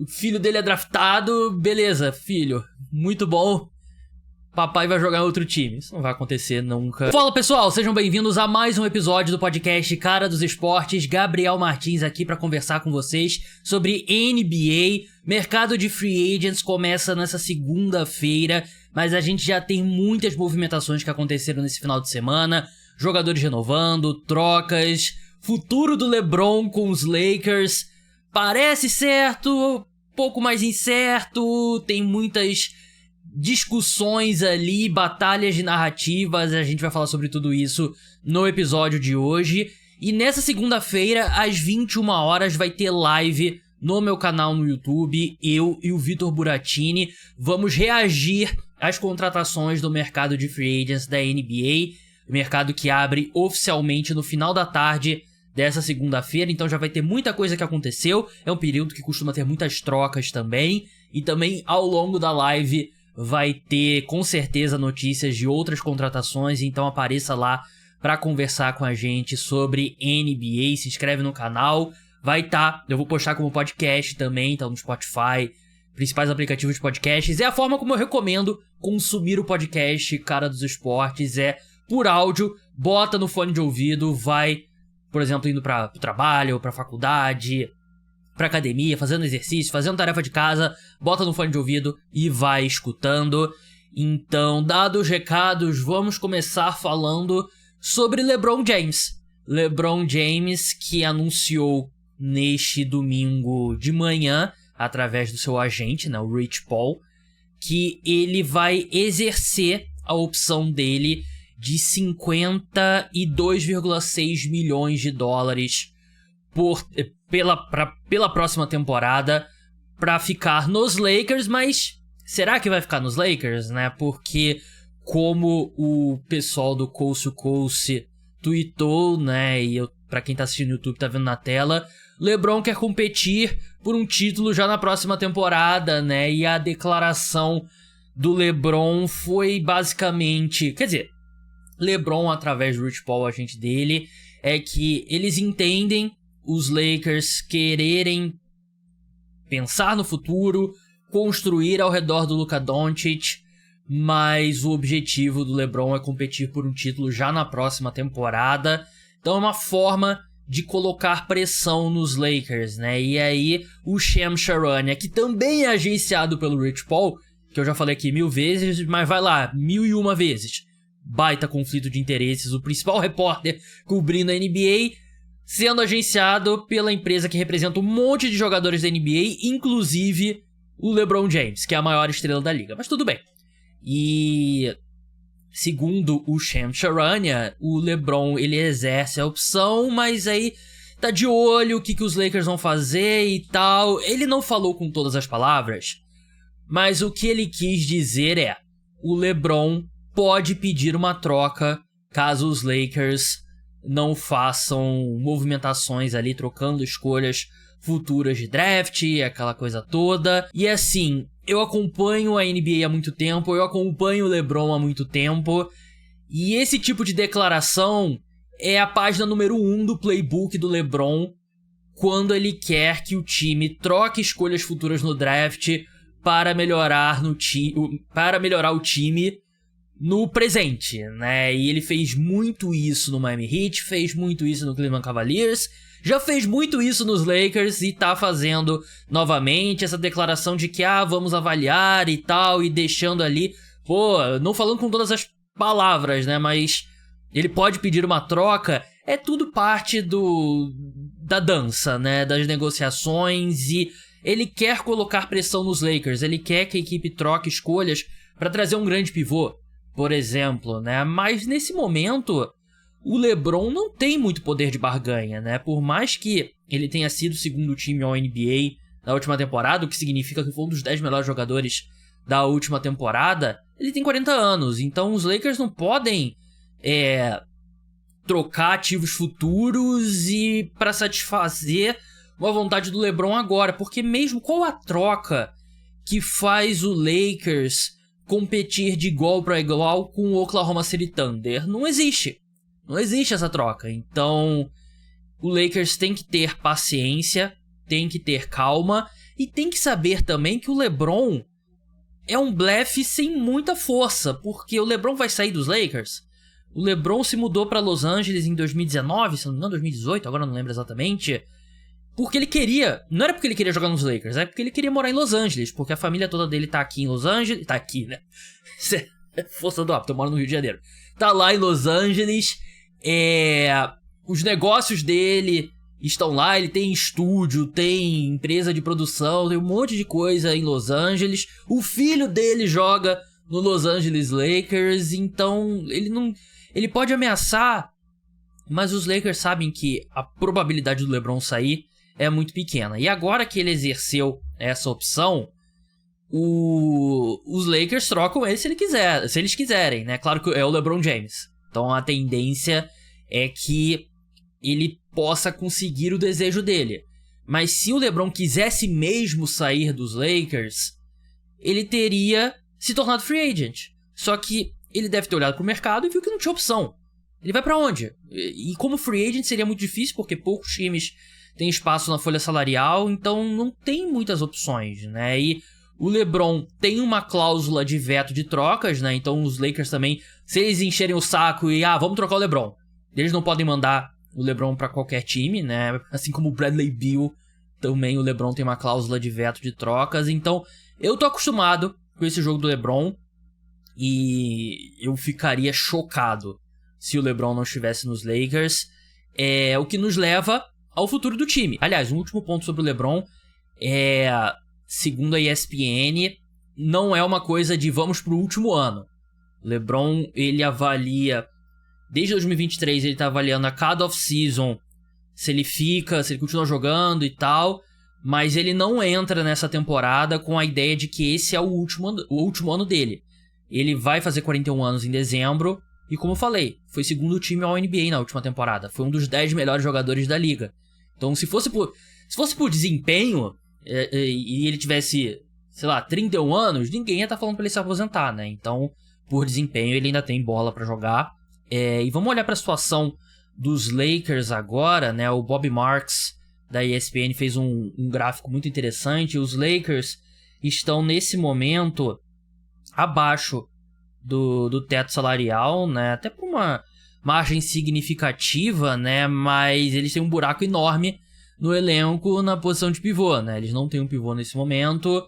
o filho dele é draftado, beleza, filho, muito bom. Papai vai jogar em outro time. Isso não vai acontecer nunca. Fala pessoal, sejam bem-vindos a mais um episódio do podcast Cara dos Esportes. Gabriel Martins aqui para conversar com vocês sobre NBA. Mercado de free agents começa nessa segunda-feira, mas a gente já tem muitas movimentações que aconteceram nesse final de semana. Jogadores renovando, trocas, futuro do LeBron com os Lakers. Parece certo, pouco mais incerto, tem muitas discussões ali, batalhas de narrativas, a gente vai falar sobre tudo isso no episódio de hoje. E nessa segunda-feira, às 21 horas, vai ter live no meu canal no YouTube. Eu e o Vitor Buratini vamos reagir às contratações do mercado de free agents da NBA, mercado que abre oficialmente no final da tarde dessa segunda-feira, então já vai ter muita coisa que aconteceu. É um período que costuma ter muitas trocas também, e também ao longo da live vai ter com certeza notícias de outras contratações, então apareça lá para conversar com a gente sobre NBA, se inscreve no canal, eu vou postar como podcast também, então no Spotify, principais aplicativos de podcasts. É a forma como eu recomendo consumir o podcast Cara dos Esportes, é por áudio, bota no fone de ouvido, vai, por exemplo, indo para o trabalho, para faculdade, pra academia, fazendo exercício, fazendo tarefa de casa, bota no fone de ouvido e vai escutando. Então, dados os recados, vamos começar falando sobre LeBron James. LeBron James, que anunciou neste domingo de manhã, através do seu agente, né, o Rich Paul, que ele vai exercer a opção dele de 52,6 milhões de dólares pela próxima temporada pra ficar nos Lakers. Mas será que vai ficar nos Lakers, né? Porque como o pessoal do Coast to Coast tweetou, né, e pra quem tá assistindo no YouTube tá vendo na tela, LeBron quer competir por um título já na próxima temporada, né? E a declaração do LeBron foi basicamente, quer dizer, LeBron, através do Rich Paul, agente dele, é que eles entendem os Lakers quererem pensar no futuro, construir ao redor do Luka Doncic, mas o objetivo do LeBron é competir por um título já na próxima temporada. Então é uma forma de colocar pressão nos Lakers, né? E aí o Shams Charania, que também é agenciado pelo Rich Paul, que eu já falei aqui 1000 vezes, mas vai lá, 1001 vezes. Baita conflito de interesses, o principal repórter cobrindo a NBA, sendo agenciado pela empresa que representa um monte de jogadores da NBA, inclusive o LeBron James, que é a maior estrela da liga. Mas tudo bem. E segundo o Shams Charania, o LeBron ele exerce a opção, mas aí tá de olho o que os Lakers vão fazer e tal. Ele não falou com todas as palavras, mas o que ele quis dizer é: o LeBron pode pedir uma troca caso os Lakers não façam movimentações ali, trocando escolhas futuras de draft, aquela coisa toda. E assim, eu acompanho a NBA há muito tempo, eu acompanho o LeBron há muito tempo, e esse tipo de declaração é a página número 1 do playbook do LeBron quando ele quer que o time troque escolhas futuras no draft para melhorar o time no presente, né? E ele fez muito isso no Miami Heat, fez muito isso no Cleveland Cavaliers, já fez muito isso nos Lakers e tá fazendo novamente essa declaração de que vamos avaliar e tal, e deixando ali, não falando com todas as palavras, né? Mas ele pode pedir uma troca, é tudo parte da dança, né? Das negociações, e ele quer colocar pressão nos Lakers, ele quer que a equipe troque escolhas para trazer um grande pivô, por exemplo, né? Mas nesse momento o LeBron não tem muito poder de barganha, né? Por mais que ele tenha sido o segundo time ao NBA na última temporada, o que significa que foi um dos 10 melhores jogadores da última temporada, ele tem 40 anos, então os Lakers não podem trocar ativos futuros e para satisfazer uma vontade do LeBron agora, porque mesmo qual a troca que faz o Lakers competir de igual para igual com o Oklahoma City Thunder? Não existe essa troca. Então o Lakers tem que ter paciência, tem que ter calma, E tem que saber também que o LeBron é um blefe sem muita força, porque o LeBron vai sair dos Lakers. O LeBron se mudou pra Los Angeles em 2019, se não me engano 2018, agora eu não lembro exatamente. Porque ele queria, não era porque ele queria jogar nos Lakers, é porque ele queria morar em Los Angeles, porque a família toda dele tá aqui em Los Angeles, tá aqui, né? Força do hábito, eu moro no Rio de Janeiro. Tá lá em Los Angeles, os negócios dele estão lá, ele tem estúdio, tem empresa de produção, tem um monte de coisa em Los Angeles. O filho dele joga no Los Angeles Lakers, então ele pode ameaçar, mas os Lakers sabem que a probabilidade do LeBron sair é muito pequena. E agora que ele exerceu essa opção, os Lakers trocam ele se eles quiserem, né? Claro que é o LeBron James. Então a tendência é que ele possa conseguir o desejo dele. Mas se o LeBron quisesse mesmo sair dos Lakers, ele teria se tornado free agent. Só que ele deve ter olhado pro mercado e viu que não tinha opção. Ele vai pra onde? E como free agent seria muito difícil, porque poucos times têm espaço na folha salarial, então não tem muitas opções, né? E o LeBron tem uma cláusula de veto de trocas, né? Então os Lakers também, se eles encherem o saco e vamos trocar o LeBron, eles não podem mandar o LeBron pra qualquer time, né? Assim como o Bradley Beal, também o LeBron tem uma cláusula de veto de trocas. Então eu tô acostumado com esse jogo do LeBron e eu ficaria chocado se o LeBron não estivesse nos Lakers. O que nos leva ao futuro do time. Aliás, um último ponto sobre o LeBron segundo a ESPN, não é uma coisa de vamos pro último ano. O LeBron, ele avalia, desde 2023 ele tá avaliando a cada off-season se ele continua jogando e tal, mas ele não entra nessa temporada com a ideia de que esse é o último ano dele. Ele vai fazer 41 anos em dezembro, e como eu falei, foi segundo time ao NBA na última temporada. Foi um dos 10 melhores jogadores da liga. Então se fosse por desempenho, e ele tivesse, sei lá, 31 anos, ninguém ia estar falando pra ele se aposentar, né? Então, por desempenho, ele ainda tem bola pra jogar. E vamos olhar pra situação dos Lakers agora, né? O Bob Marks, da ESPN, fez um gráfico muito interessante. Os Lakers estão, nesse momento, abaixo do teto salarial, né? Até por uma margem significativa, né? Mas eles têm um buraco enorme no elenco na posição de pivô, né? Eles não têm um pivô nesse momento.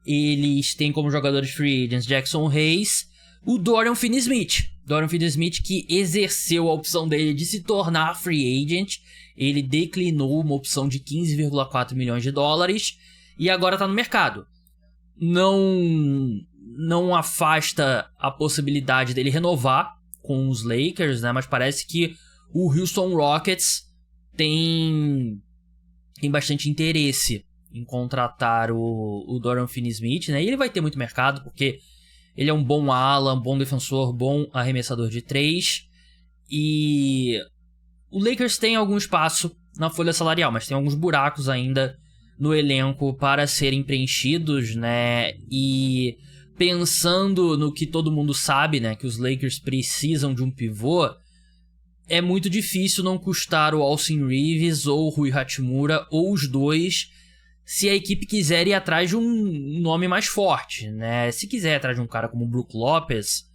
Eles têm como jogadores free agents Jackson Hayes, o Dorian Finney-Smith. Dorian Finney-Smith, que exerceu a opção dele de se tornar free agent. Ele declinou uma opção de 15,4 milhões de dólares e agora tá no mercado. Não afasta a possibilidade dele renovar com os Lakers, né? Mas parece que o Houston Rockets tem bastante interesse em contratar o Dorian Finney-Smith, né? E ele vai ter muito mercado, porque ele é um bom ala, um bom defensor, bom arremessador de 3. E o Lakers tem algum espaço na folha salarial, mas tem alguns buracos ainda no elenco para serem preenchidos, né? E pensando no que todo mundo sabe, né? Que os Lakers precisam de um pivô, é muito difícil não custar o Austin Reeves ou o Rui Hachimura, ou os dois, se a equipe quiser ir atrás de um nome mais forte, né? Se quiser ir atrás de um cara como o Brook Lopez,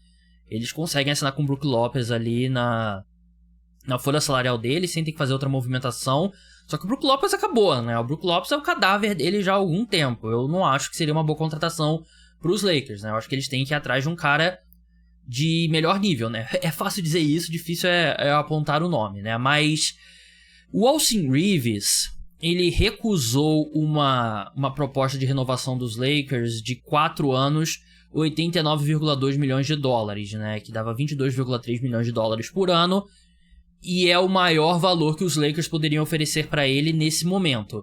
eles conseguem assinar com o Brook Lopez ali na folha salarial dele, sem ter que fazer outra movimentação. Só que o Brook Lopez acabou, né? O Brook Lopez é o cadáver dele já há algum tempo. Eu não acho que seria uma boa contratação para os Lakers, né? Eu acho que eles têm que ir atrás de um cara de melhor nível, né? É fácil dizer isso, difícil é apontar o nome, né? Mas o Austin Reeves, ele recusou uma proposta de renovação dos Lakers de 4 anos, 89,2 milhões de dólares, né? Que dava 22,3 milhões de dólares por ano. E é o maior valor que os Lakers poderiam oferecer para ele nesse momento.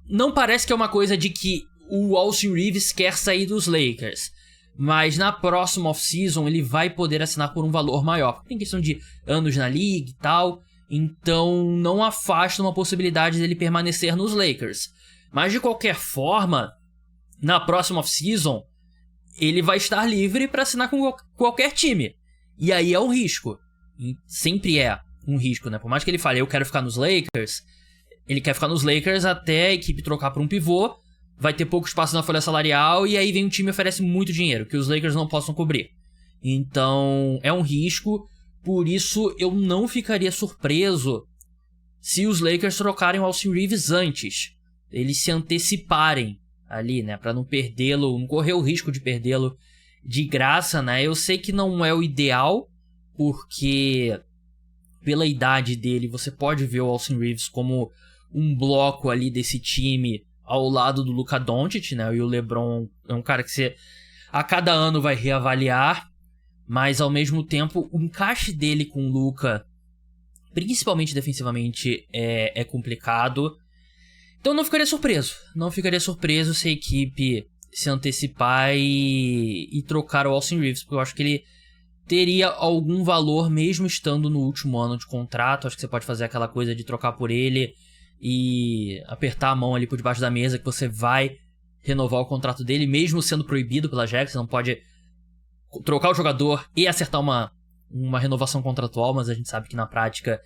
Não parece que é uma coisa de que o Austin Reeves quer sair dos Lakers, mas na próxima off-season ele vai poder assinar por um valor maior. Tem questão de anos na liga e tal, então não afasta uma possibilidade dele permanecer nos Lakers. Mas de qualquer forma, na próxima off-season, ele vai estar livre para assinar com qualquer time. E aí é um risco. Sempre é um risco, né? Por mais que ele fale, eu quero ficar nos Lakers, ele quer ficar nos Lakers até a equipe trocar por um pivô, vai ter pouco espaço na folha salarial, e aí vem um time e oferece muito dinheiro, que os Lakers não possam cobrir. Então, é um risco, por isso eu não ficaria surpreso se os Lakers trocarem o Austin Reeves antes. Eles se anteciparem ali, né, pra não perdê-lo, não correr o risco de perdê-lo de graça, né. Eu sei que não é o ideal, porque pela idade dele, você pode ver o Austin Reeves como um bloco ali desse time ao lado do Luka Doncic, né, e o LeBron é um cara que você a cada ano vai reavaliar, mas ao mesmo tempo o encaixe dele com o Luka, principalmente defensivamente, é complicado. Então não ficaria surpreso se a equipe se antecipar e trocar o Austin Reeves, porque eu acho que ele teria algum valor mesmo estando no último ano de contrato. Acho que você pode fazer aquela coisa de trocar por ele e apertar a mão ali por debaixo da mesa que você vai renovar o contrato dele, mesmo sendo proibido pela JAG. Você não pode trocar o jogador e acertar uma renovação contratual, mas a gente sabe que na prática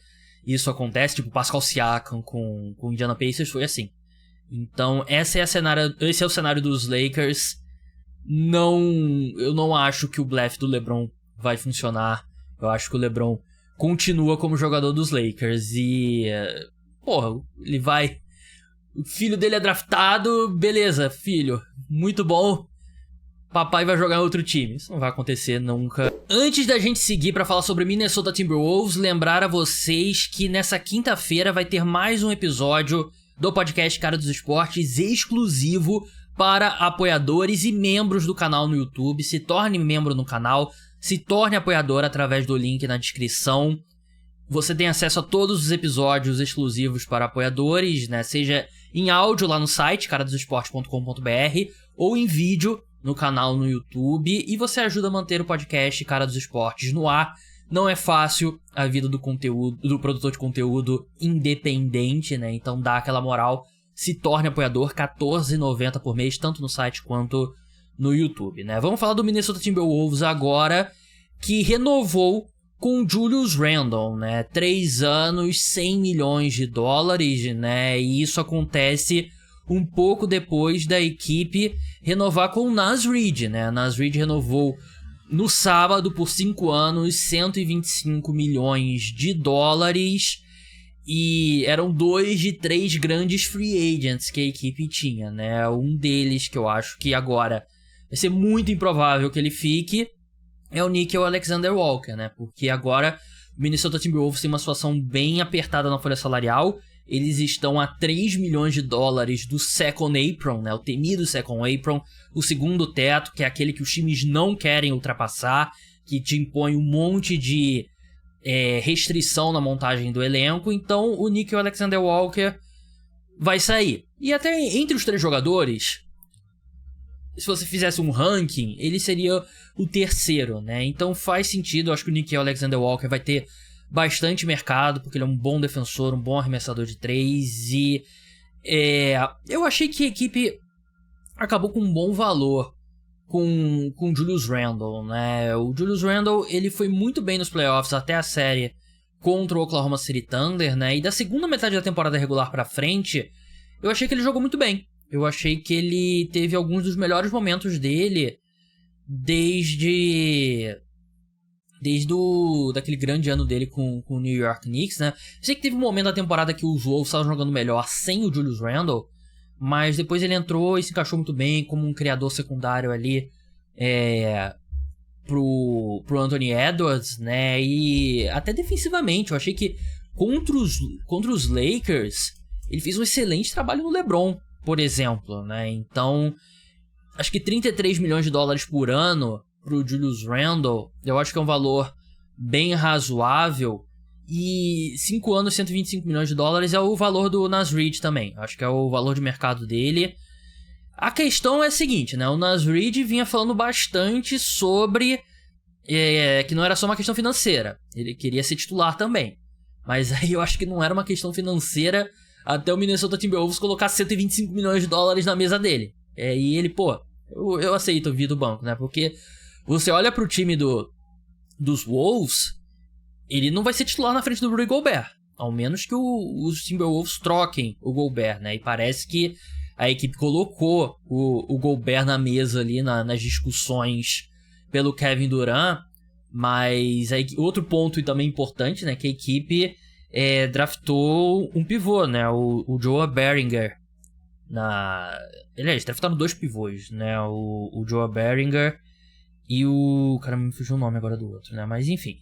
isso acontece, tipo Pascal Siakam com o Indiana Pacers foi assim. Então esse é o cenário dos Lakers. Eu não acho que o blefe do LeBron vai funcionar. Eu acho que o LeBron continua como jogador dos Lakers e ele vai, o filho dele é draftado, beleza, filho, muito bom, papai vai jogar em outro time. Isso não vai acontecer nunca. Antes da gente seguir pra falar sobre Minnesota Timberwolves, lembrar a vocês que nessa quinta-feira vai ter mais um episódio do podcast Cara dos Esportes exclusivo para apoiadores e membros do canal no YouTube. Se torne membro no canal, se torne apoiador através do link na descrição. Você tem acesso a todos os episódios exclusivos para apoiadores, né? Seja em áudio lá no site caradosesportes.com.br ou em vídeo no canal no YouTube, e você ajuda a manter o podcast Cara dos Esportes no ar. Não é fácil a vida do produtor de conteúdo independente, né? Então dá aquela moral, se torne apoiador, R$14,90 por mês, tanto no site quanto no YouTube, né? Vamos falar do Minnesota Timberwolves agora, que renovou com Julius Randle, né? 3 anos, $100 milhões, né? E isso acontece um pouco depois da equipe renovar com o Naz Reid, né? Naz Reid renovou no sábado por 5 anos, $125 milhões, e eram 2 de 3 grandes free agents que a equipe tinha, né? Um deles que eu acho que agora vai ser muito improvável que ele fique é o Nickeil Alexander-Walker, né? Porque agora o Minnesota Timberwolves tem uma situação bem apertada na folha salarial. Eles estão a $3 milhões do second apron, né? O temido second apron, o segundo teto, que é aquele que os times não querem ultrapassar, que te impõe um monte de restrição na montagem do elenco. Então o Nickeil Alexander-Walker vai sair. E até entre os 3 jogadores, se você fizesse um ranking, ele seria o terceiro, né? Então faz sentido. Eu acho que o Nickeil Alexander-Walker vai ter bastante mercado, porque ele é um bom defensor, um bom arremessador de 3, e eu achei que a equipe acabou com um bom valor com o Julius Randle, né? O Julius Randle, ele foi muito bem nos playoffs até a série contra o Oklahoma City Thunder, né? E da segunda metade da temporada regular pra frente, eu achei que ele jogou muito bem. Eu achei que ele teve alguns dos melhores momentos dele desde daquele grande ano dele com o New York Knicks, né? Eu sei que teve um momento da temporada que os Wolves estavam jogando melhor sem o Julius Randle, mas depois ele entrou e se encaixou muito bem como um criador secundário ali pro Anthony Edwards, né? E até defensivamente, eu achei que contra os Lakers ele fez um excelente trabalho no LeBron, por exemplo, né? Então, acho que $33 milhões por ano pro Julius Randle, eu acho que é um valor bem razoável. E 5 anos, $125 milhões é o valor do Naz Reid também. Acho que é o valor de mercado dele. A questão é a seguinte, né? O Naz Reid vinha falando bastante sobre que não era só uma questão financeira. Ele queria ser titular também. Mas aí eu acho que não era uma questão financeira até o Minnesota Timberwolves colocar $125 milhões na mesa dele. E ele, eu aceito vir do banco, né? Porque você olha pro time dos Wolves, ele não vai ser titular na frente do Rudy Gobert. Ao menos que os Timberwolves troquem o Gobert, né? E parece que a equipe colocou o Gobert na mesa ali nas discussões pelo Kevin Durant. Mas outro ponto também importante, né? Que a equipe draftou um pivô, né? O Joe Berringer. Eles draftaram 2 pivôs, né? O Joe Berringer e o... Caramba, me fugiu o nome agora do outro, né? Mas enfim.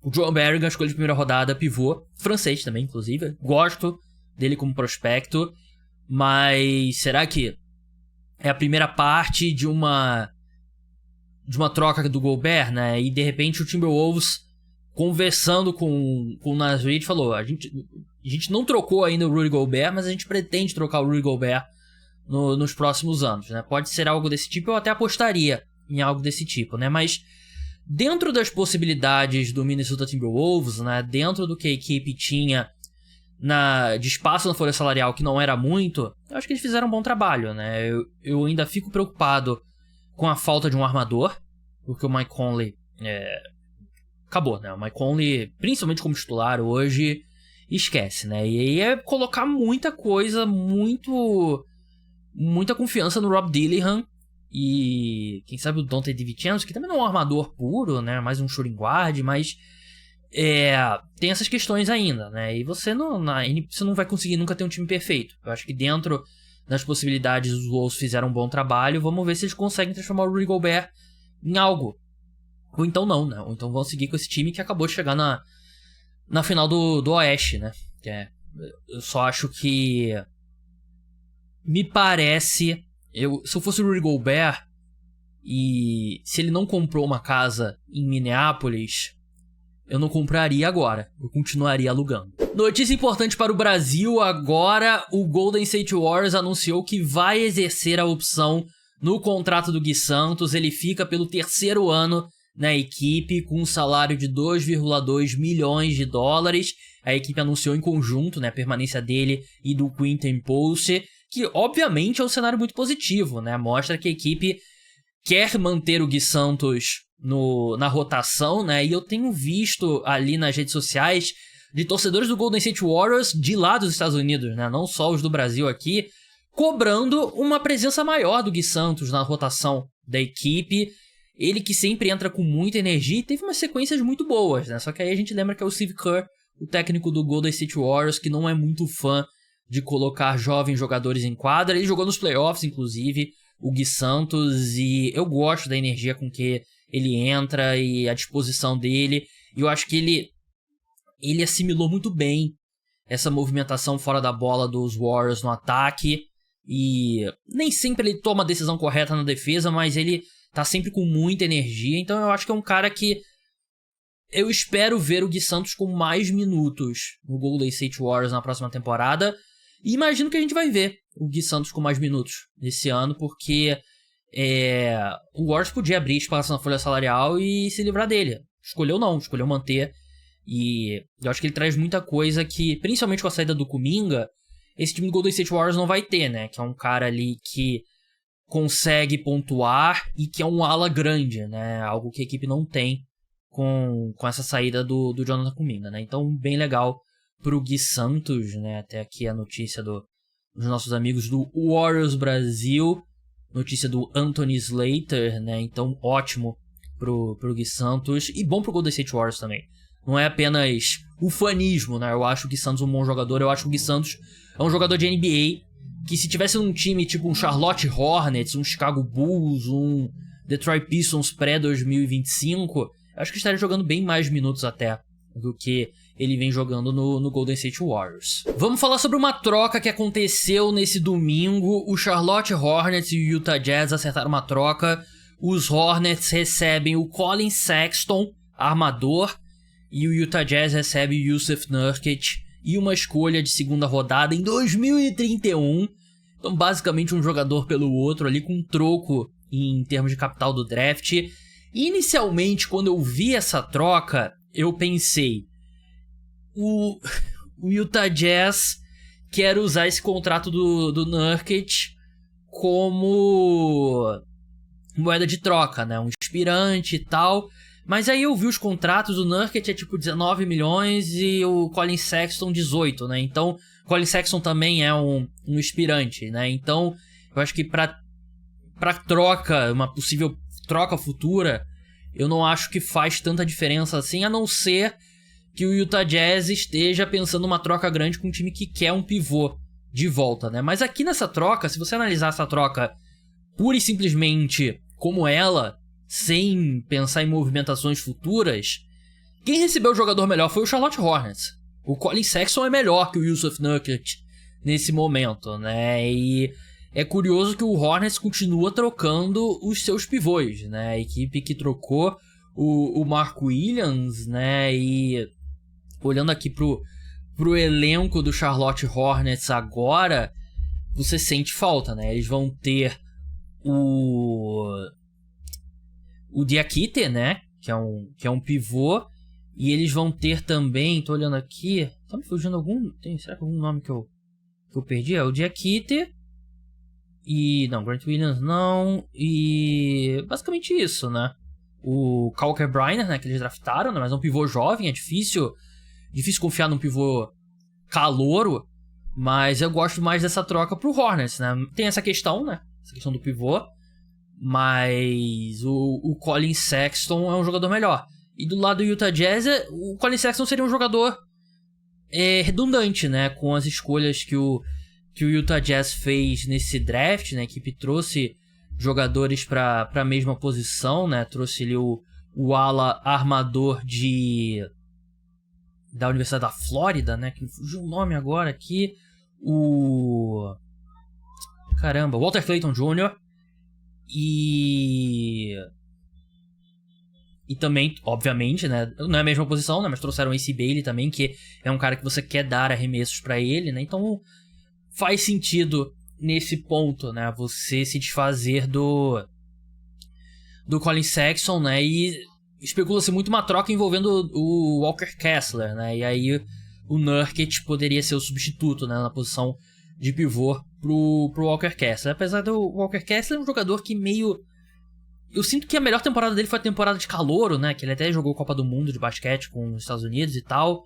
O Joe Berringer, escolha de primeira rodada, pivô. Francês também, inclusive. Gosto dele como prospecto. Mas será que é a primeira parte de uma troca do Gobert, né? E de repente o Timberwolves, conversando com o Naz Reid, falou: a gente não trocou ainda o Rudy Gobert, mas a gente pretende trocar o Rudy Gobert nos próximos anos, né? Pode ser algo desse tipo, eu até apostaria em algo desse tipo, né? Mas dentro das possibilidades do Minnesota Timberwolves, né? Dentro do que a equipe tinha de espaço na folha salarial, que não era muito, eu acho que eles fizeram um bom trabalho, né? Eu ainda fico preocupado com a falta de um armador, porque o Mike Conley acabou, né? O Mike Conley, principalmente como titular hoje, esquece, né? E aí é colocar muita coisa, muita confiança no Rob Dillingham e quem sabe o Donte DiVincenzo, que também não é um armador puro, né? Mais um shooting guard, mas tem essas questões ainda, né? E você não vai conseguir nunca ter um time perfeito. Eu acho que dentro das possibilidades os Wolves fizeram um bom trabalho. Vamos ver se eles conseguem transformar o Rudy Gobert em algo. Ou então não, né? Ou então vão seguir com esse time que acabou de chegar na final do Oeste, né? Eu só acho que... Me parece... se eu fosse o Rudy Gobert e se ele não comprou uma casa em Minneapolis, eu não compraria agora. Eu continuaria alugando. Notícia importante para o Brasil. Agora o Golden State Warriors anunciou que vai exercer a opção no contrato do Gui Santos. Ele fica pelo 3º ano na equipe com um salário de 2,2 milhões de dólares. A equipe anunciou em conjunto, né, a permanência dele e do Quinton Posse, que obviamente é um cenário muito positivo, né? Mostra que a equipe quer manter o Gui Santos na rotação, né? E eu tenho visto ali nas redes sociais de torcedores do Golden State Warriors de lá dos Estados Unidos, né? Não só os do Brasil aqui, cobrando uma presença maior do Gui Santos na rotação da equipe. Ele que sempre entra com muita energia e teve umas sequências muito boas, né? Só que aí a gente lembra que é o Steve Kerr, o técnico do Golden State Warriors, que não é muito fã de colocar jovens jogadores em quadra. Ele jogou nos playoffs, inclusive, o Gui Santos, e eu gosto da energia com que ele entra e a disposição dele. E eu acho que ele assimilou muito bem essa movimentação fora da bola dos Warriors no ataque. E nem sempre ele toma a decisão correta na defesa, mas ele tá sempre com muita energia. Então eu acho que é um cara que eu espero ver o Gui Santos com mais minutos no Golden State Warriors na próxima temporada. E imagino que a gente vai ver o Gui Santos com mais minutos nesse ano, porque o Warriors podia abrir espaço na folha salarial e se livrar dele. Escolheu não, escolheu manter. E eu acho que ele traz muita coisa que, principalmente com a saída do Kuminga, esse time do Golden State Warriors não vai ter, né? Que é um cara ali que consegue pontuar e que é um ala grande, né? Algo que a equipe não tem com essa saída do Jonathan Kuminga, né? Então, bem legal pro Gui Santos, né? Até aqui a notícia dos nossos amigos do Warriors Brasil, notícia do Anthony Slater, né? Então, ótimo pro Gui Santos e bom pro Golden State Warriors também. Não é apenas o fanismo, né? Eu acho o Gui Santos um bom jogador, eu acho que o Gui Santos é um jogador de NBA que, se tivesse num time tipo um Charlotte Hornets, um Chicago Bulls, um Detroit Pistons pré-2025, eu acho que estaria jogando bem mais minutos até do que ele vem jogando no Golden State Warriors. Vamos falar sobre uma troca que aconteceu nesse domingo. O Charlotte Hornets e o Utah Jazz acertaram uma troca. Os Hornets recebem o Colin Sexton, armador, e o Utah Jazz recebe o Jusuf Nurkic e uma escolha de segunda rodada em 2031. Então, basicamente, um jogador pelo outro ali, com um troco em termos de capital do draft. Inicialmente, quando eu vi essa troca, eu pensei, o Utah Jazz quer usar esse contrato do Nurkic como moeda de troca, né? Um inspirante e tal. Mas aí eu vi os contratos, o Nurkic é tipo 19 milhões e o Collin Sexton 18, né? Então, Collin Sexton também é um aspirante, né? Então, eu acho que pra troca, uma possível troca futura, eu não acho que faz tanta diferença assim, a não ser que o Utah Jazz esteja pensando uma troca grande com um time que quer um pivô de volta, né? Mas aqui nessa troca, se você analisar essa troca pura e simplesmente como ela, sem pensar em movimentações futuras, quem recebeu o jogador melhor foi o Charlotte Hornets. O Collin Sexton é melhor que o Jusuf Nurkic nesse momento, né? E é curioso que o Hornets continua trocando os seus pivôs, né? A equipe que trocou o Mark Williams, né? E olhando aqui pro elenco do Charlotte Hornets agora, você sente falta, né? Eles vão ter o Diakite, né? Que é um pivô. E eles vão ter também, tô olhando aqui, tá me fugindo será que algum nome que eu perdi? É o Diakite. E não, Grant Williams não. E basicamente isso, né? O Calker Bryner, né, que eles draftaram, né, mas é um pivô jovem, é difícil confiar num pivô calouro, mas eu gosto mais dessa troca pro Hornets, né? Tem essa questão, né? Essa questão do pivô, mas o Collin Sexton é um jogador melhor. E do lado do Utah Jazz, o Collin Sexton seria um jogador redundante, né? Com as escolhas que o Utah Jazz fez nesse draft, né? A equipe trouxe jogadores para a mesma posição, né? Trouxe ali o ala armador da Universidade da Flórida, né? Que fugiu o nome agora aqui. Walter Clayton Jr. E também, obviamente, né? Não é a mesma posição, né? Mas trouxeram o AC Bailey também, que é um cara que você quer dar arremessos para ele, né? Então faz sentido nesse ponto, né? Você se desfazer do Collin Sexton, né? E especula-se muito uma troca envolvendo o Walker Kessler, né? E aí o Nurkic poderia ser o substituto, né? Na posição de pivô pro Walker Kessler. Apesar do Walker Kessler um jogador que meio... Eu sinto que a melhor temporada dele foi a temporada de calouro, né? Que ele até jogou Copa do Mundo de basquete com os Estados Unidos e tal.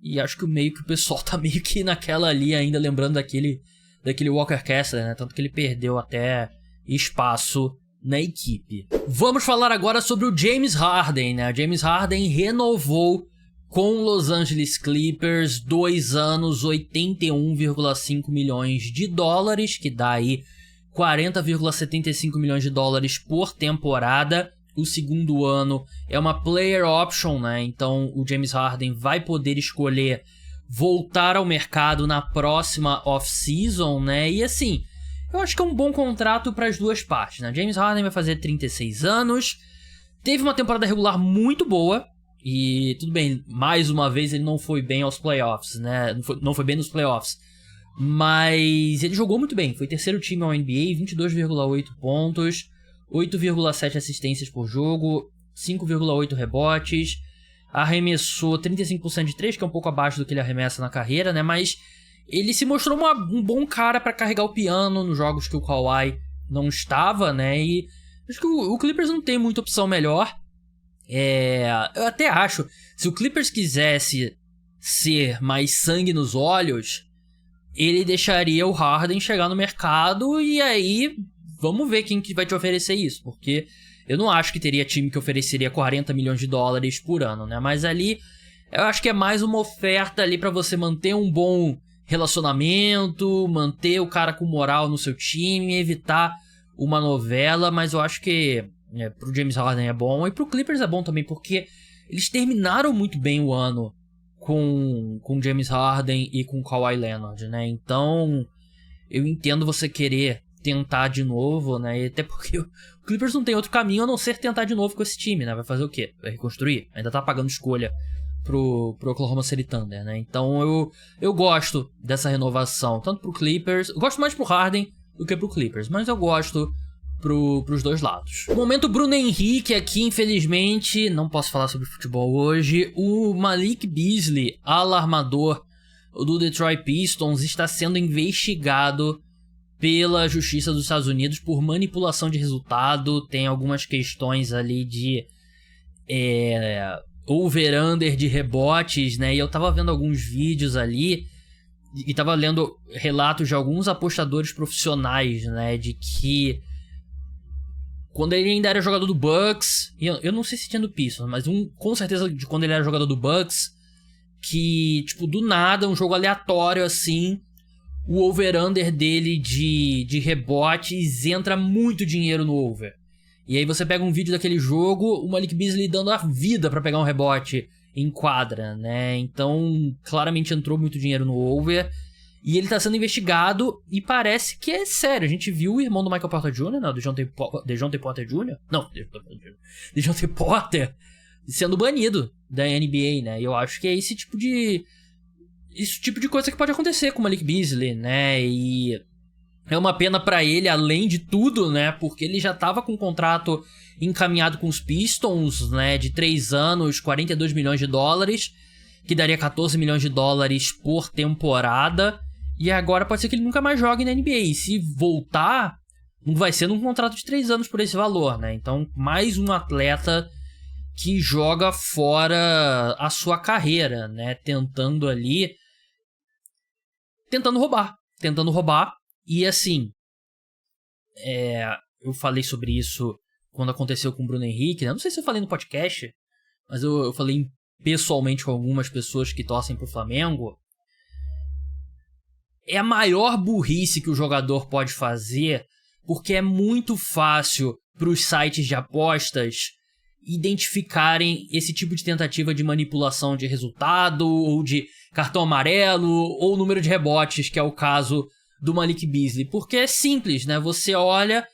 E acho que o pessoal tá meio que naquela ali ainda, lembrando daquele Walker Kessler, né? Tanto que ele perdeu até espaço na equipe. Vamos falar agora sobre o James Harden, né? O James Harden renovou com o Los Angeles Clippers 2 anos, 81,5 milhões de dólares, que dá aí 40,75 milhões de dólares por temporada. O segundo ano é uma player option, né? Então o James Harden vai poder escolher voltar ao mercado na próxima off-season, né? E assim, eu acho que é um bom contrato para as duas partes, né? James Harden vai fazer 36 anos, teve uma temporada regular muito boa, e tudo bem, mais uma vez ele não foi bem aos playoffs, né? Não foi bem nos playoffs, mas ele jogou muito bem, foi terceiro time ao NBA, 22,8 pontos, 8,7 assistências por jogo, 5,8 rebotes, arremessou 35% de 3, que é um pouco abaixo do que ele arremessa na carreira, né? Mas ele se mostrou um bom cara para carregar o piano nos jogos que o Kawhi não estava, né? E acho que o Clippers não tem muita opção melhor. Eu até acho, se o Clippers quisesse ser mais sangue nos olhos, ele deixaria o Harden chegar no mercado e aí vamos ver quem que vai te oferecer isso, porque eu não acho que teria time que ofereceria 40 milhões de dólares por ano, né? Mas ali eu acho que é mais uma oferta ali para você manter um bom relacionamento, manter o cara com moral no seu time, evitar uma novela, mas eu acho que pro James Harden é bom e pro Clippers é bom também, porque eles terminaram muito bem o ano com James Harden e com Kawhi Leonard, né? Então eu entendo você querer tentar de novo, né? E até porque o Clippers não tem outro caminho a não ser tentar de novo com esse time, né? Vai fazer o quê? Vai reconstruir? Ainda tá pagando escolha pro Oklahoma City Thunder, né? Então eu gosto dessa renovação, tanto pro Clippers, eu gosto mais pro Harden do que pro Clippers, mas eu gosto pros dois lados. Momento Bruno Henrique aqui, infelizmente, não posso falar sobre futebol hoje. O Malik Beasley, ala armador do Detroit Pistons, está sendo investigado pela Justiça dos Estados Unidos por manipulação de resultado. Tem algumas questões ali de over-under de rebotes, né? E eu tava vendo alguns vídeos ali e tava lendo relatos de alguns apostadores profissionais, né? De que quando ele ainda era jogador do Bucks, eu não sei se tinha do Pistons, mas com certeza de quando ele era jogador do Bucks, que, tipo, do nada, um jogo aleatório assim, o over-under dele de rebotes entra muito dinheiro no over. E aí você pega um vídeo daquele jogo, o Malik Beasley dando a vida pra pegar um rebote em quadra, né? Então, claramente entrou muito dinheiro no over. E ele tá sendo investigado e parece que é sério. A gente viu o irmão do Michael Porter Jr., né? DeJounte Porter Jr.? Não, DeJounte Porter sendo banido da NBA, né? E eu acho que é esse tipo de coisa que pode acontecer com o Malik Beasley, né? E é uma pena pra ele, além de tudo, né? Porque ele já tava com um contrato encaminhado com os Pistons, né? De 3 anos, 42 milhões de dólares, que daria 14 milhões de dólares por temporada. E agora pode ser que ele nunca mais jogue na NBA. E se voltar, não vai ser num contrato de 3 anos por esse valor, né? Então, mais um atleta que joga fora a sua carreira, né? Tentando roubar. E assim, eu falei sobre isso quando aconteceu com o Bruno Henrique, né? Não sei se eu falei no podcast, mas eu falei pessoalmente com algumas pessoas que torcem pro Flamengo. É a maior burrice que o jogador pode fazer, porque é muito fácil pros sites de apostas identificarem esse tipo de tentativa de manipulação de resultado, ou de cartão amarelo, ou número de rebotes, que é o caso do Malik Beasley. Porque é simples, né? Você olha,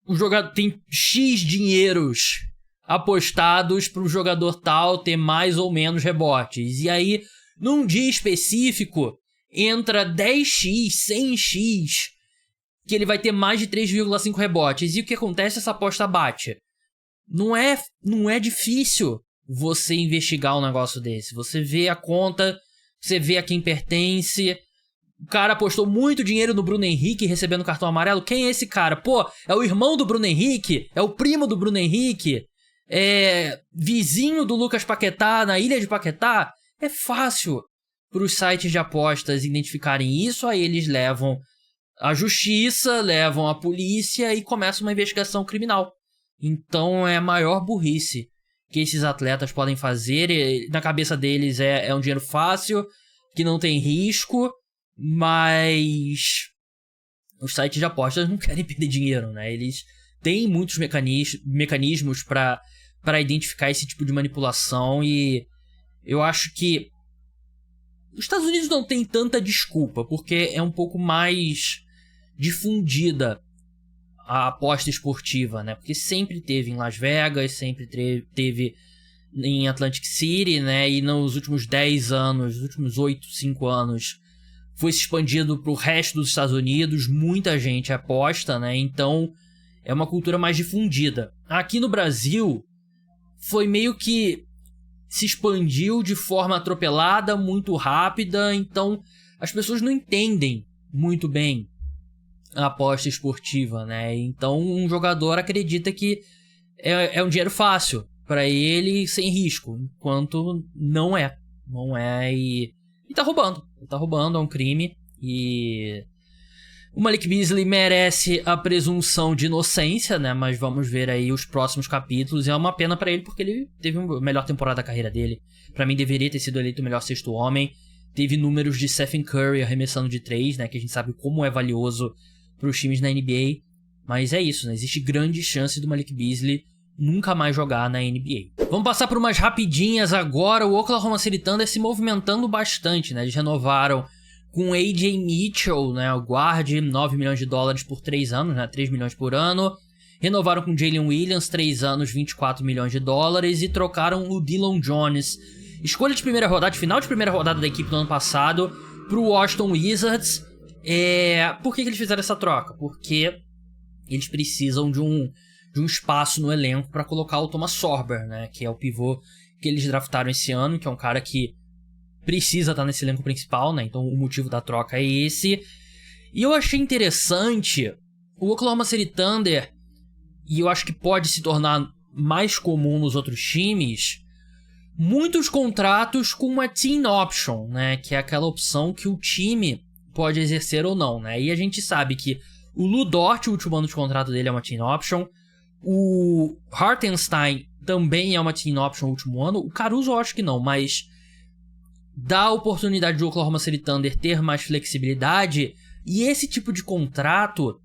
o jogador tem X dinheiros apostados para o jogador tal ter mais ou menos rebotes. E aí, num dia específico, entra 10x, 100x, que ele vai ter mais de 3,5 rebotes. E o que acontece? Essa aposta bate. Não é difícil você investigar um negócio desse. Você vê a conta, você vê a quem pertence. O cara apostou muito dinheiro no Bruno Henrique recebendo cartão amarelo. Quem é esse cara? Pô, é o irmão do Bruno Henrique? É o primo do Bruno Henrique? É vizinho do Lucas Paquetá na ilha de Paquetá? É fácil para os sites de apostas identificarem isso. Aí eles levam a justiça, levam a polícia e começa uma investigação criminal. Então é a maior burrice que esses atletas podem fazer. E na cabeça deles é um dinheiro fácil, que não tem risco, mas os sites de apostas não querem perder dinheiro, né? Eles têm muitos mecanismos para identificar esse tipo de manipulação, e eu acho que os Estados Unidos não tem tanta desculpa, porque é um pouco mais difundida a aposta esportiva, né? Porque sempre teve em Las Vegas, sempre teve em Atlantic City, né? E nos últimos 10 anos, nos últimos 5 anos, foi se expandido para o resto dos Estados Unidos. Muita gente aposta, né? Então é uma cultura mais difundida. Aqui no Brasil, foi meio que se expandiu de forma atropelada, muito rápida. Então as pessoas não entendem muito bem a aposta esportiva, né? Então um jogador acredita que é um dinheiro fácil para ele, sem risco, enquanto não é e tá roubando, é um crime. E o Malik Beasley merece a presunção de inocência, né? Mas vamos ver aí os próximos capítulos. E é uma pena para ele, porque ele teve a melhor temporada da carreira dele. Para mim deveria ter sido eleito o melhor sexto homem. Teve números de Stephen Curry arremessando de 3, né? Que a gente sabe como é valioso para os times na NBA, mas é isso, né? Existe grande chance do Malik Beasley nunca mais jogar na NBA. Vamos passar por umas rapidinhas agora. O Oklahoma City Thunder se movimentando bastante, né? Eles renovaram com AJ Mitchell, né? O guard, 9 milhões de dólares por 3 anos, né? 3 milhões por ano. Renovaram com Jalen Williams, 3 anos, 24 milhões de dólares. E trocaram o Dillon Jones, escolha de primeira rodada, final de primeira rodada da equipe do ano passado, para o Washington Wizards. Por que eles fizeram essa troca? Porque eles precisam de um espaço no elenco para colocar o Thomas Sorber, né? Que é o pivô que eles draftaram esse ano, que é um cara que precisa estar nesse elenco principal, né? Então o motivo da troca é esse. E eu achei interessante o Oklahoma City Thunder, e eu acho que pode se tornar mais comum nos outros times, muitos contratos com uma team option, né? Que é aquela opção que o time pode exercer ou não, né? E a gente sabe que o Lu Dort, o último ano de contrato dele é uma team option. O Hartenstein também é uma team option no último ano. O Caruso eu acho que não, mas dá a oportunidade de Oklahoma City Thunder ter mais flexibilidade. E esse tipo de contrato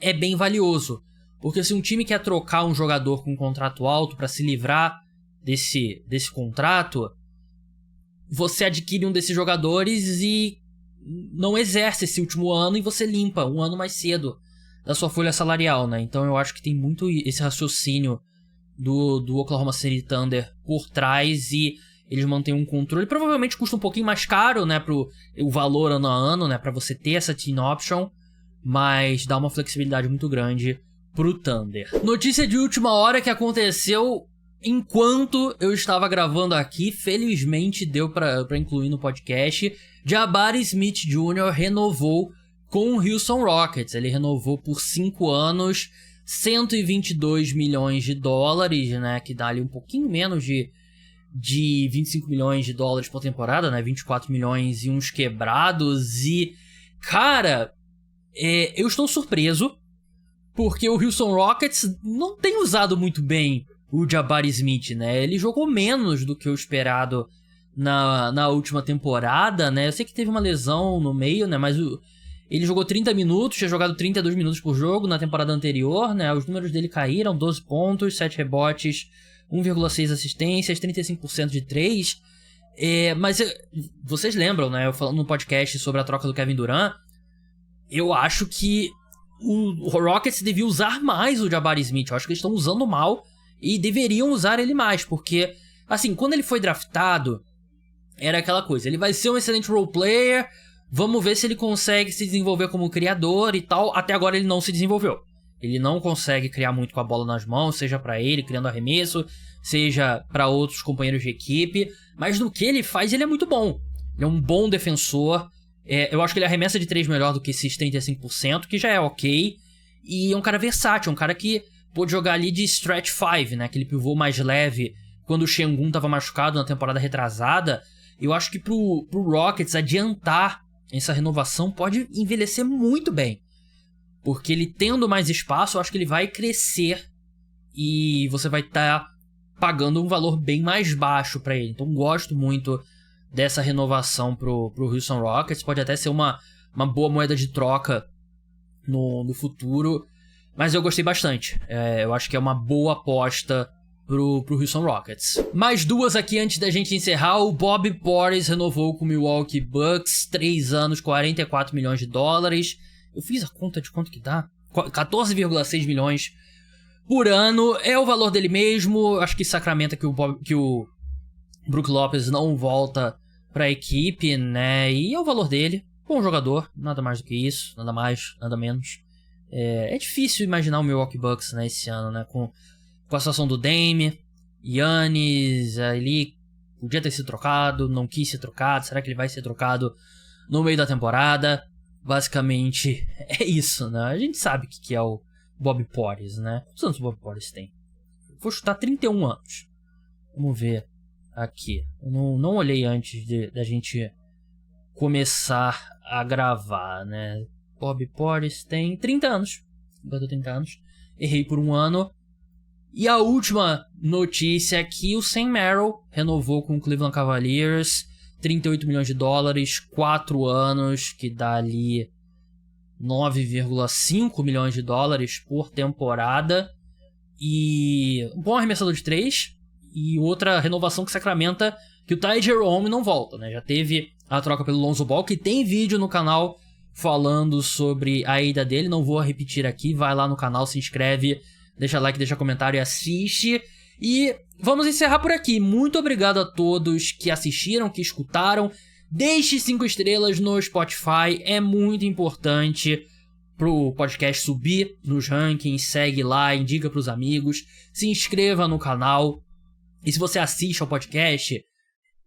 é bem valioso. Porque se um time quer trocar um jogador com um contrato alto para se livrar desse contrato, você adquire um desses jogadores e não exerce esse último ano e você limpa um ano mais cedo da sua folha salarial, né? Então eu acho que tem muito esse raciocínio do Oklahoma City Thunder por trás e eles mantêm um controle. Provavelmente custa um pouquinho mais caro, né? O valor ano a ano, né? Pra você ter essa team option, mas dá uma flexibilidade muito grande pro Thunder. Notícia de última hora que aconteceu enquanto eu estava gravando aqui, felizmente deu pra incluir no podcast. Jabari Smith Jr. renovou com o Houston Rockets. Ele renovou por 5 anos, 122 milhões de dólares, né? Que dá ali um pouquinho menos de 25 milhões de dólares por temporada, né? 24 milhões e uns quebrados. E, cara, eu estou surpreso, porque o Houston Rockets não tem usado muito bem o Jabari Smith, né? Ele jogou menos do que o esperado na última temporada, né? Eu sei que teve uma lesão no meio, né? Mas ele jogou 30 minutos, tinha jogado 32 minutos por jogo na temporada anterior, né? Os números dele caíram, 12 pontos, 7 rebotes, 1,6 assistências, 35% de 3. Mas vocês lembram, né? Eu falando no podcast sobre a troca do Kevin Durant, eu acho que o Rockets devia usar mais o Jabari Smith. Eu acho que eles estão usando mal e deveriam usar ele mais, porque, assim, quando ele foi draftado, era aquela coisa, ele vai ser um excelente role player, vamos ver se ele consegue se desenvolver como criador e tal. Até agora ele não se desenvolveu. Ele não consegue criar muito com a bola nas mãos, seja pra ele, criando arremesso, seja pra outros companheiros de equipe. Mas no que ele faz, ele é muito bom. Ele é um bom defensor. Eu acho que ele arremessa de 3 melhor do que esses 35%, que já é ok. E é um cara versátil, um cara que pôde jogar ali de stretch 5, né? Aquele pivô mais leve, quando o Şengün tava machucado na temporada retrasada. Eu acho que pro Rockets adiantar essa renovação pode envelhecer muito bem. Porque ele tendo mais espaço, eu acho que ele vai crescer e você vai estar pagando um valor bem mais baixo pra ele. Então gosto muito dessa renovação pro Houston Rockets. Pode até ser uma boa moeda de troca no futuro. Mas eu gostei bastante. Eu acho que é uma boa aposta pro Houston Rockets. Mais duas aqui antes da gente encerrar. O Bobby Portis renovou com o Milwaukee Bucks. 3 anos, 44 milhões de dólares. Eu fiz a conta de quanto que dá. 14,6 milhões por ano. É o valor dele mesmo. Acho que sacramenta que o Brook Lopez não volta pra equipe, né? E é o valor dele. Bom jogador. Nada mais do que isso. Nada mais, nada menos. É difícil imaginar o Milwaukee Bucks, né, esse ano, né? Com a situação do Dame, Giannis, ele podia ter sido trocado, não quis ser trocado. Será que ele vai ser trocado no meio da temporada? Basicamente é isso, né? A gente sabe o que é o Bobby Portis, né? Quantos anos o Bobby Portis tem? Vou chutar 31 anos. Vamos ver aqui. Eu não olhei antes da gente começar a gravar, né? Bobby Portis tem 30 anos. Bateu 30 anos. Errei por um ano. E a última notícia é que o Sam Merrill renovou com o Cleveland Cavaliers. 38 milhões de dólares, 4 anos, que dá ali 9,5 milhões de dólares por temporada. E um bom arremessador de 3. E outra renovação que sacramenta que o Ty Jerome não volta, né? Já teve a troca pelo Lonzo Ball, que tem vídeo no canal falando sobre a ida dele. Não vou repetir aqui, vai lá no canal, se inscreve, deixa like, deixa comentário e assiste. E vamos encerrar por aqui. Muito obrigado a todos que assistiram, que escutaram. Deixe 5 estrelas no Spotify, é muito importante pro podcast subir nos rankings. Segue lá, indica pros amigos, se inscreva no canal. E se você assiste ao podcast,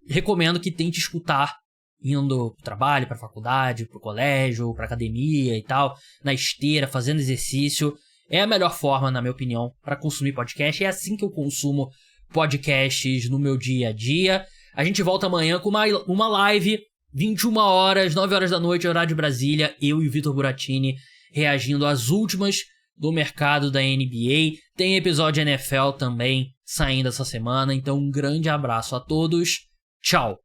recomendo que tente escutar indo pro trabalho, pra faculdade, pro colégio, pra academia e tal, na esteira, fazendo exercício. é a melhor forma, na minha opinião, para consumir podcast. É assim que eu consumo podcasts no meu dia a dia. A gente volta amanhã com uma live, 21 horas, 9 horas da noite, horário de Brasília. Eu e o Vitor Buratini reagindo às últimas do mercado da NBA. Tem episódio NFL também saindo essa semana. Então um grande abraço a todos. Tchau!